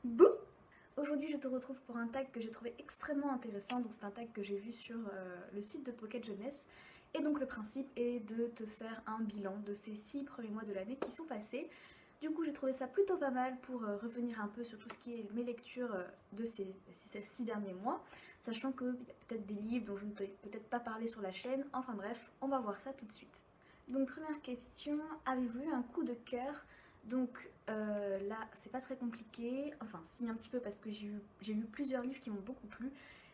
Bouh! Aujourd'hui je te retrouve pour un tag que j'ai trouvé extrêmement intéressant, donc c'est un tag que j'ai vu sur le site de Pocket Jeunesse. Et donc le principe est de te faire un bilan de ces 6 premiers mois de l'année qui sont passés. Du coup j'ai trouvé ça plutôt pas mal pour revenir un peu sur tout ce qui est mes lectures de ces 6 derniers mois, sachant qu'il y a peut-être des livres dont je ne t'ai peut-être pas parlé sur la chaîne, enfin bref, on va voir ça tout de suite. Donc première question, avez-vous eu un coup de cœur? Donc là, c'est pas très compliqué, enfin si un petit peu parce que j'ai lu plusieurs livres qui m'ont beaucoup plu,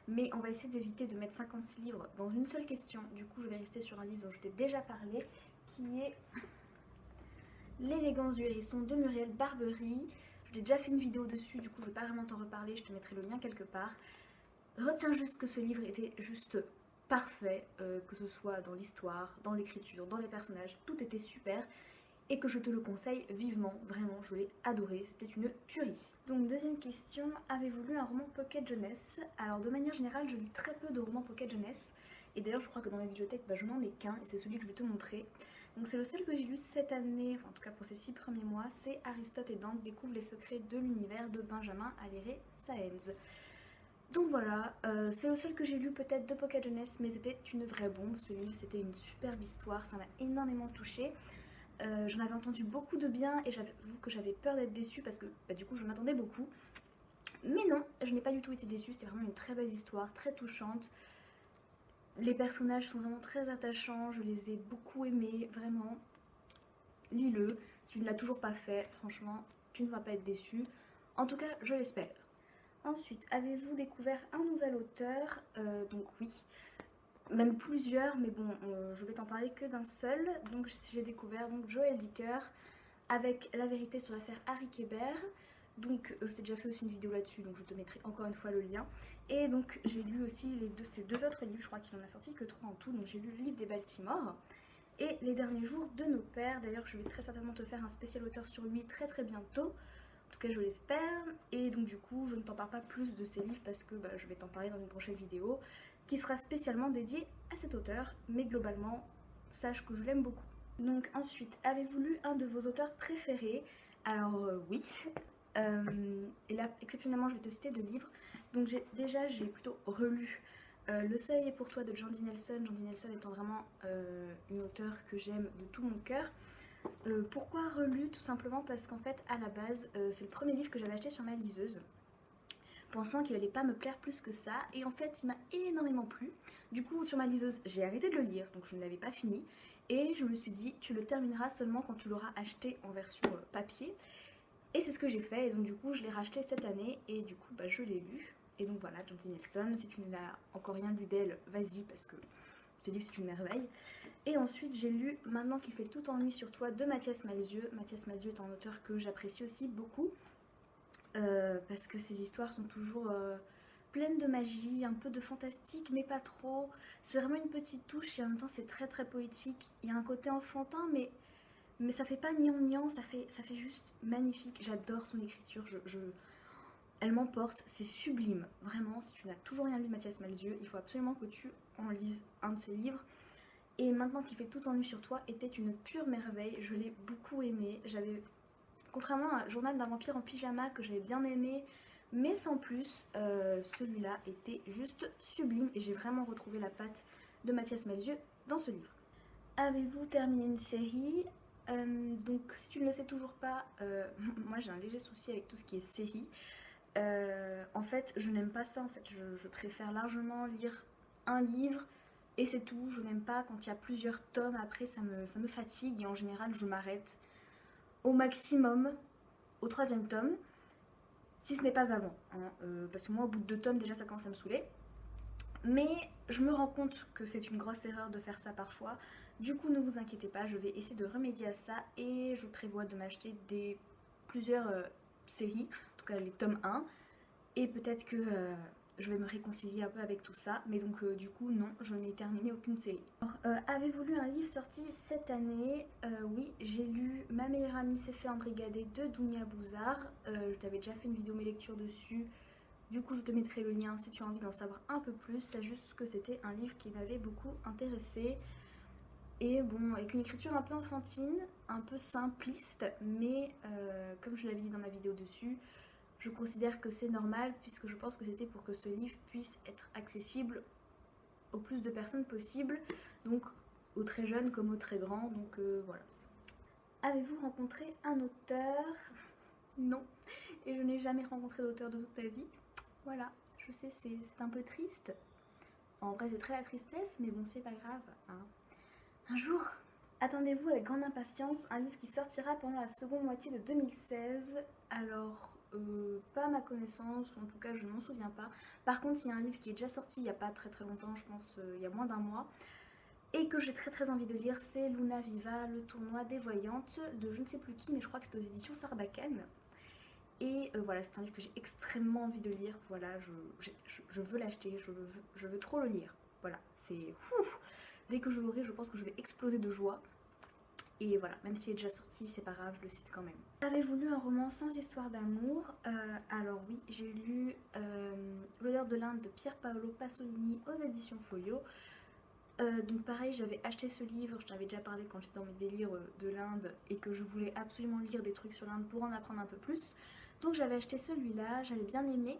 mais on va essayer d'éviter de mettre 56 livres dans une seule question. Du coup, je vais rester sur un livre dont je t'ai déjà parlé, qui est L'élégance du hérisson de Muriel Barbery. Je t'ai déjà fait une vidéo dessus, du coup je vais pas vraiment t'en reparler, je te mettrai le lien quelque part. Retiens juste que ce livre était juste parfait, que ce soit dans l'histoire, dans l'écriture, dans les personnages, tout était super et que je te le conseille vivement, vraiment, je l'ai adoré, c'était une tuerie. Donc deuxième question, avez-vous lu un roman pocket jeunesse? Alors de manière générale, je lis très peu de romans pocket jeunesse, et d'ailleurs je crois que dans ma bibliothèque, je n'en ai qu'un, et c'est celui que je vais te montrer. Donc c'est le seul que j'ai lu cette année, enfin en tout cas pour ces 6 premiers mois, c'est Aristote et Dante découvrent les secrets de l'univers de Benjamin Alire Sáenz. Donc voilà, c'est le seul que j'ai lu peut-être de Pocket Jeunesse, mais c'était une vraie bombe ce livre, c'était une superbe histoire, ça m'a énormément touchée. J'en avais entendu beaucoup de bien et j'avoue que j'avais peur d'être déçue parce que du coup je m'attendais beaucoup. Mais non, je n'ai pas du tout été déçue, c'était vraiment une très belle histoire, très touchante. Les personnages sont vraiment très attachants, je les ai beaucoup aimés, vraiment. Lis-le, tu ne l'as toujours pas fait, franchement, tu ne vas pas être déçu. En tout cas, je l'espère. Ensuite, avez-vous découvert un nouvel auteur? Donc oui, même plusieurs, mais bon, je vais t'en parler que d'un seul. Donc j'ai découvert Joël Dicker avec La vérité sur l'affaire Harry Kéber. Donc je t'ai déjà fait aussi une vidéo là-dessus, donc je te mettrai encore une fois le lien. Et donc j'ai lu aussi ces deux autres livres, je crois qu'il en a sorti que 3 en tout. Donc j'ai lu le livre des Baltimore et Les derniers jours de nos pères. D'ailleurs je vais très certainement te faire un spécial auteur sur lui très très bientôt. En tout cas je l'espère. Et donc du coup je ne t'en parle pas plus de ces livres parce que je vais t'en parler dans une prochaine vidéo qui sera spécialement dédiée à cet auteur. Mais globalement, sache que je l'aime beaucoup. Donc ensuite, avez-vous lu un de vos auteurs préférés? Alors oui. Et là, exceptionnellement, je vais te citer 2 livres. Donc j'ai plutôt relu Le soleil est pour toi de Jandy Nelson. Jandy Nelson étant vraiment une auteure que j'aime de tout mon cœur. Pourquoi relu? Tout simplement parce qu'en fait, à la base, c'est le premier livre que j'avais acheté sur ma liseuse, pensant qu'il allait pas me plaire plus que ça, et en fait il m'a énormément plu. Du coup sur ma liseuse j'ai arrêté de le lire, donc je ne l'avais pas fini, et je me suis dit tu le termineras seulement quand tu l'auras acheté en version papier, et c'est ce que j'ai fait, et donc du coup je l'ai racheté cette année, et du coup je l'ai lu. Et donc voilà, Janty Nelson, si tu n'as encore rien lu d'elle, vas-y parce que ce livre c'est une merveille. Et ensuite j'ai lu Maintenant qu'il fait tout ennui sur toi de Mathias Malzieu. Mathias Malzieu est un auteur que j'apprécie aussi beaucoup, parce que ces histoires sont toujours pleines de magie, un peu de fantastique, mais pas trop. C'est vraiment une petite touche et en même temps c'est très très poétique. Il y a un côté enfantin, mais ça fait pas gnangnan, ça fait juste magnifique. J'adore son écriture, elle m'emporte, c'est sublime. Vraiment, si tu n'as toujours rien lu de Mathias Malzieu, il faut absolument que tu en lises un de ses livres. Et Maintenant qu'il fait tout ennui sur toi était une pure merveille, je l'ai beaucoup aimé. Contrairement à Journal d'un vampire en pyjama que j'avais bien aimé, mais sans plus, celui-là était juste sublime et j'ai vraiment retrouvé la patte de Mathias Malzieu dans ce livre. Avez-vous terminé une série? Donc si tu ne le sais toujours pas, moi j'ai un léger souci avec tout ce qui est série. En fait, je n'aime pas ça. En fait, je préfère largement lire un livre et c'est tout. Je n'aime pas quand il y a plusieurs tomes. Après, ça me fatigue et en général, je m'arrête au maximum au 3e tome, si ce n'est pas avant. Hein, parce que moi, au bout de 2 tomes, déjà, ça commence à me saouler. Mais je me rends compte que c'est une grosse erreur de faire ça parfois. Du coup, ne vous inquiétez pas, je vais essayer de remédier à ça et je prévois de m'acheter plusieurs séries, en tout cas les tomes 1. Et peut-être que je vais me réconcilier un peu avec tout ça. Mais donc du coup, non, je n'ai terminé aucune série. Avez-vous lu un livre sorti cette année? Oui, j'ai lu Ma meilleure amie s'est fait embrigader de Dounia Bouzard. Je t'avais déjà fait une vidéo mes lectures dessus. Du coup, je te mettrai le lien si tu as envie d'en savoir un peu plus. C'est juste que c'était un livre qui m'avait beaucoup intéressée. Et bon, avec une écriture un peu enfantine, un peu simpliste, mais comme je l'avais dit dans ma vidéo dessus, je considère que c'est normal puisque je pense que c'était pour que ce livre puisse être accessible au plus de personnes possible, donc aux très jeunes comme aux très grands, donc voilà. Avez-vous rencontré un auteur? Non, et je n'ai jamais rencontré d'auteur de toute ma vie. Voilà, je sais, c'est un peu triste. En vrai, c'est très la tristesse, mais bon, c'est pas grave, hein. Un jour, attendez-vous avec grande impatience un livre qui sortira pendant la seconde moitié de 2016. Alors, pas à ma connaissance, ou en tout cas, je ne m'en souviens pas. Par contre, il y a un livre qui est déjà sorti il n'y a pas très longtemps, je pense il y a moins d'un mois, et que j'ai très envie de lire, c'est Luna Viva, le tournoi des voyantes, de je ne sais plus qui, mais je crois que c'est aux éditions Sarbacane. Et voilà, c'est un livre que j'ai extrêmement envie de lire. Voilà, je veux l'acheter, je veux trop le lire. Voilà, c'est... Dès que je l'aurai, je pense que je vais exploser de joie. Et voilà, même s'il est déjà sorti, c'est pas grave, je le cite quand même. Avez-vous lu un roman sans histoire d'amour? Alors oui, j'ai lu L'odeur de l'Inde de Pier Paolo Pasolini aux éditions Folio. Donc pareil, j'avais acheté ce livre, je t'avais déjà parlé quand j'étais dans mes délires de l'Inde et que je voulais absolument lire des trucs sur l'Inde pour en apprendre un peu plus. Donc j'avais acheté celui-là, j'avais bien aimé,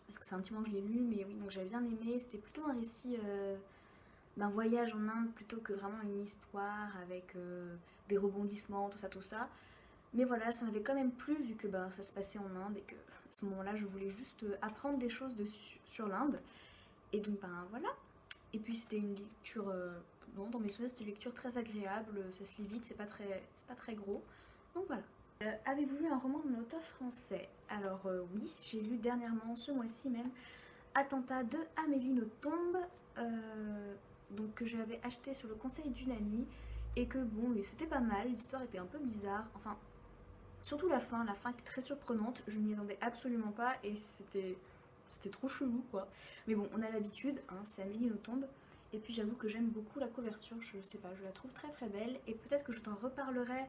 parce que c'est un petit moment que je l'ai lu, mais oui, donc j'avais bien aimé. C'était plutôt un récit d'un voyage en Inde plutôt que vraiment une histoire avec des rebondissements, tout ça. Mais voilà, ça m'avait quand même plu vu que ça se passait en Inde et que à ce moment-là, je voulais juste apprendre des choses sur l'Inde. Et donc voilà. Et puis c'était une lecture, bon, dans mes souvenirs c'était une lecture très agréable, ça se lit vite, c'est pas très gros. Donc voilà. Avez-vous lu un roman d'un auteur français? Alors oui, j'ai lu dernièrement, ce mois-ci même, Attentat de Amélie Nothomb, donc que j'avais acheté sur le conseil d'une amie, et que bon, c'était pas mal, l'histoire était un peu bizarre, enfin, surtout la fin qui est très surprenante, je m'y attendais absolument pas, et c'était trop chelou quoi. Mais bon, on a l'habitude, hein, c'est Amélie Nothomb, et puis j'avoue que j'aime beaucoup la couverture, je sais pas, je la trouve très belle, et peut-être que je t'en reparlerai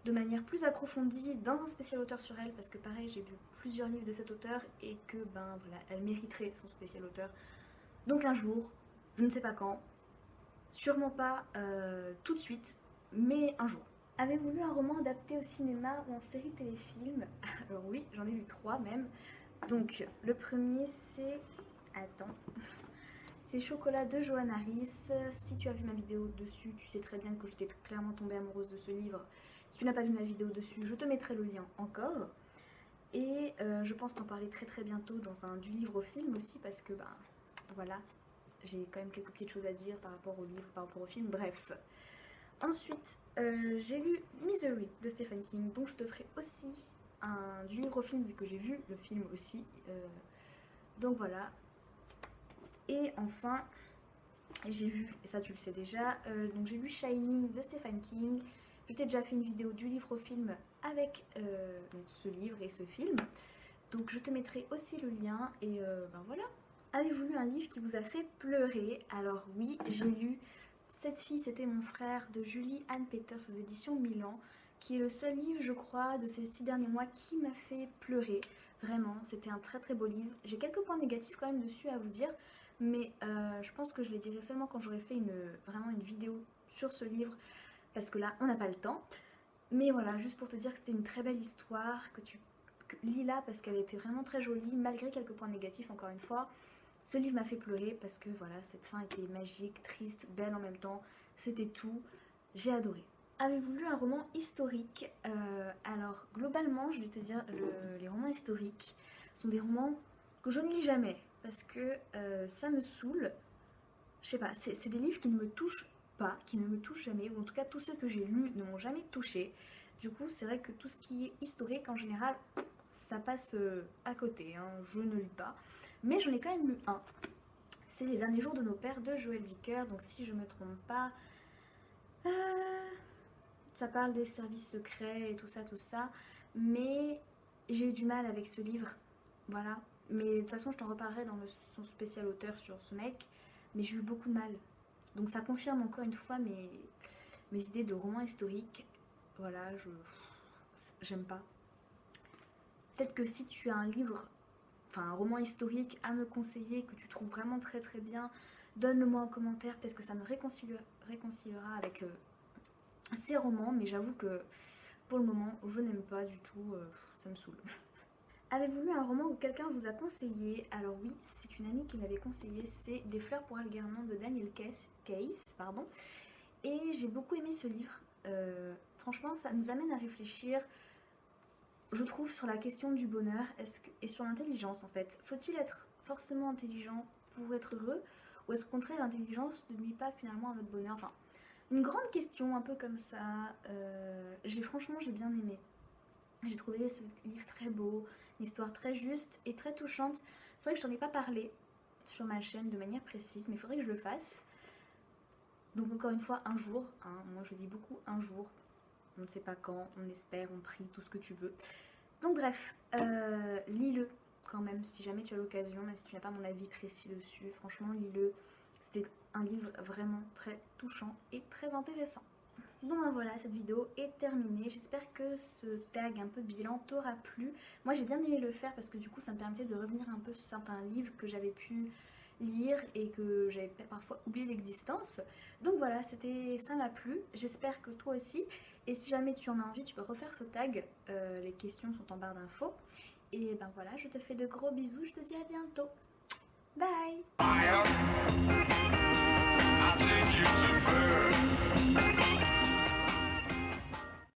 de manière plus approfondie dans un spécial auteur sur elle, parce que pareil, j'ai lu plusieurs livres de cet auteur, et que voilà, elle mériterait son spécial auteur. Donc un jour, je ne sais pas quand, sûrement pas tout de suite, mais un jour. Avez-vous lu un roman adapté au cinéma ou en série téléfilm? Alors oui, j'en ai lu 3 même. Donc le premier c'est... Attends. C'est Chocolat de Johann Harris. Si tu as vu ma vidéo dessus, tu sais très bien que j'étais clairement tombée amoureuse de ce livre. Si tu n'as pas vu ma vidéo dessus, je te mettrai le lien encore. Et je pense t'en parler très bientôt dans un du livre au film aussi parce que voilà, j'ai quand même quelques petites choses à dire par rapport au livre, par rapport au film, bref. Ensuite, j'ai lu Misery de Stephen King, donc je te ferai aussi du livre au film vu que j'ai vu le film aussi. Donc voilà. Et enfin, j'ai vu, et ça tu le sais déjà, donc j'ai lu Shining de Stephen King. Je t'ai déjà fait une vidéo du livre au film avec ce livre et ce film. Donc je te mettrai aussi le lien et voilà. Avez-vous lu un livre qui vous a fait pleurer? Alors oui, j'ai lu Cette fille c'était mon frère de Julie Anne Peters aux éditions Milan, qui est le seul livre je crois de ces 6 derniers mois qui m'a fait pleurer. Vraiment, c'était un très beau livre. J'ai quelques points négatifs quand même dessus à vous dire, mais je pense que je les dirai seulement quand j'aurai fait vraiment une vidéo sur ce livre, parce que là on n'a pas le temps. Mais voilà, juste pour te dire que c'était une très belle histoire, que tu lis-la parce qu'elle était vraiment très jolie, malgré quelques points négatifs encore une fois. Ce livre m'a fait pleurer parce que voilà, cette fin était magique, triste, belle en même temps, c'était tout, j'ai adoré. Avez-vous lu un roman historique? Alors globalement, je vais te dire, les romans historiques sont des romans que je ne lis jamais parce que ça me saoule. Je sais pas, c'est des livres qui ne me touchent pas, qui ne me touchent jamais, ou en tout cas tous ceux que j'ai lus ne m'ont jamais touché. Du coup, c'est vrai que tout ce qui est historique en général, ça passe à côté, hein, je ne lis pas. Mais j'en ai quand même lu un. C'est Les Derniers Jours de nos pères de Joël Dicker, donc si je me trompe pas, ça parle des services secrets et tout ça, mais j'ai eu du mal avec ce livre, voilà. Mais de toute façon, je t'en reparlerai dans son spécial auteur sur ce mec, mais j'ai eu beaucoup de mal. Donc ça confirme encore une fois mes idées de roman historique. Voilà, j'aime pas. Peut-être que si tu as un livre, enfin un roman historique à me conseiller, que tu trouves vraiment très bien, donne-le-moi en commentaire, peut-être que ça me réconciliera avec ces romans, mais j'avoue que pour le moment, je n'aime pas du tout, ça me saoule. Avez-vous lu un roman que quelqu'un vous a conseillé? Alors oui, c'est une amie qui m'avait conseillé, c'est Des fleurs pour Algernon de Daniel Case, pardon. Et j'ai beaucoup aimé ce livre. Franchement, ça nous amène à réfléchir, je trouve, sur la question du bonheur et sur l'intelligence en fait. Faut-il être forcément intelligent pour être heureux? Ou est-ce qu'au contraire l'intelligence ne nuit pas finalement à notre bonheur? Enfin, une grande question un peu comme ça. Franchement, j'ai bien aimé. J'ai trouvé ce livre très beau, une histoire très juste et très touchante. C'est vrai que je n'en ai pas parlé sur ma chaîne de manière précise, mais il faudrait que je le fasse. Donc encore une fois, un jour, hein, moi je dis beaucoup un jour, on ne sait pas quand, on espère, on prie, tout ce que tu veux. Donc bref, lis-le quand même, si jamais tu as l'occasion, même si tu n'as pas mon avis précis dessus, franchement lis-le. C'était un livre vraiment très touchant et très intéressant. Bon ben voilà, cette vidéo est terminée. J'espère que ce tag un peu bilan t'aura plu. Moi j'ai bien aimé le faire parce que du coup ça me permettait de revenir un peu sur certains livres que j'avais pu lire et que j'avais parfois oublié l'existence. Donc voilà, ça m'a plu. J'espère que toi aussi. Et si jamais tu en as envie, tu peux refaire ce tag. Les questions sont en barre d'infos. Et ben voilà, je te fais de gros bisous. Je te dis à bientôt. Bye!